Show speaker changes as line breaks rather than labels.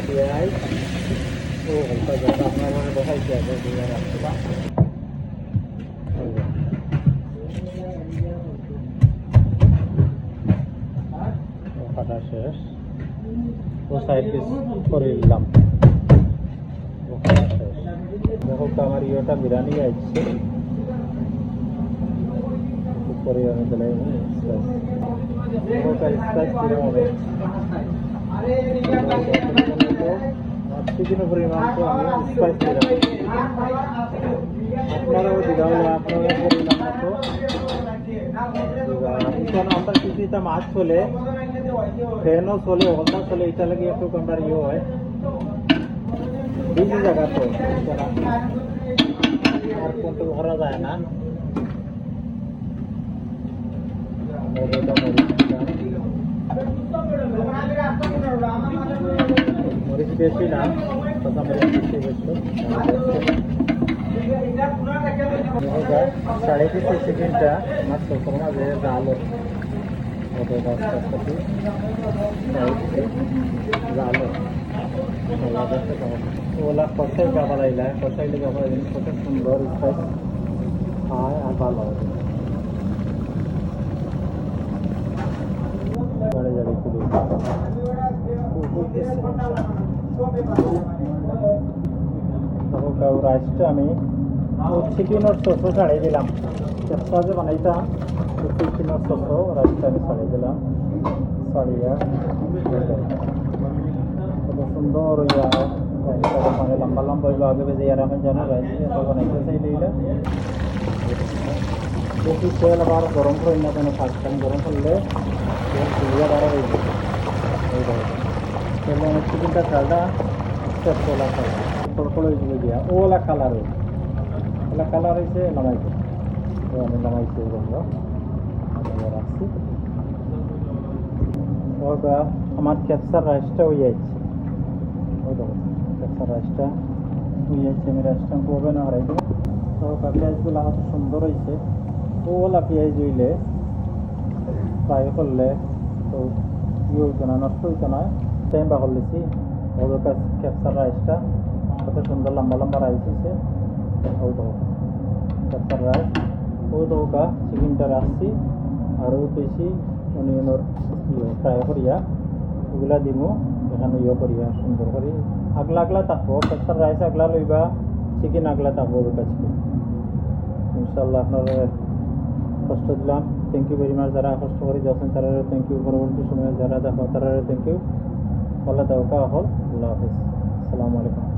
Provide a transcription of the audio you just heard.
পেঁয়াজ ও হালকা জল আপনার দেখাইছে দিয়ে রাখছিলাম। কাটা শেষ, ও সাইড পিস করে দিলাম। দেখো তো আমার ইয়েটা বিরিয়ানি আসছে উপরে আমি দিলাই চিকেন পরিমাণ তো আমি স্পাইস দিলাম, আপনারাও দিলাম, আপনারা পরিমাণ মতো। আমরা কিছুটা মাছ চলে ফ্যানও চলে হলদা চলে, এটা লাগে একটু আমরা ইয়ে হয় বিজি জায়গা তো আর কোনটা ভরা যায় না। মরিচ বেশি না, কথা মরিচ বেশি বেশি 3.5 সেকেন্ডটা আমার চোখের মাঝে জাল ওলা কষাই গাবালাইলা, কষাইলে গাবালাই কত সুন্দর স্পাইস খায় আর ভালো হবে। রাইসটা আমি চিকেনের সসও ছাড়িয়ে দিলাম, চেষ্টা যে বানাইতাম চিকেনের সসও রাইসটা আমি ছাড়িয়ে দিলাম। ছাড়িয়া কত সুন্দর মানে লম্বা লম্বা হইলো আগে বেজে আর আমি জানি রাইস বানাইতে চাইলে বেশি তেল আবার গরম করে না কেন, ফার্স্ট টাইম গরম করলে তেল ফুলিয়ে বাড়া হয়ে যাবে। তেল চিকেনটা চালটা ওলা খাই কড়কড় হয়ে দিয়া ওলা কালার হয়েছে, ওলা কালার হয়েছে নামাইছে, তো আমি নামাইছি বলবো রাখছি। আমার ক্যাপসার রাইসটা হয়ে যাচ্ছে, ওই দেখো ক্যাপসার রাইসটা হয়ে যাচ্ছে। আমি রাইসটা করবে না হারাই দেবো। তো পেঁয়াজগুলো আমার সুন্দর হয়েছে, ওলা পেঁয়াজ হইলে ফ্রাই করলে তো ইয়ে হইতো না, নষ্ট হইতো না, টাইম বা করলেছি। ওদের ক্যাপসার রাইসটা কত সুন্দর লম্বা লম্বা রাইস হয়েছে। ওই দেখো ক্যাপসার রাইস, ও দৌকা চিকেনটা রাখছি আর ও পেয়েছি অনিয়নের ইয়ে ফ্রাই করিয়া ওগুলা দিমু এখানে ইয়ে করিয়া সুন্দর করে আগলা আগলা থাকবো। ক্যাপসার রাইস আগলা লইবা, চিকেন আগলা থাকবো ওর কাছে। ইনশাল্লাহ আপনারা কষ্ট দিলাম, থ্যাংক ইউ ভেরি মাচ। যারা কষ্ট করে যাচ্ছেন তারা থ্যাংক ইউ, পরবর্তী সময়ে যারা দেখো তারা থ্যাংক ইউ। আল্লাহ দাওকা হল, আল্লাহ হাফিজ, আসসালামু আলাইকুম।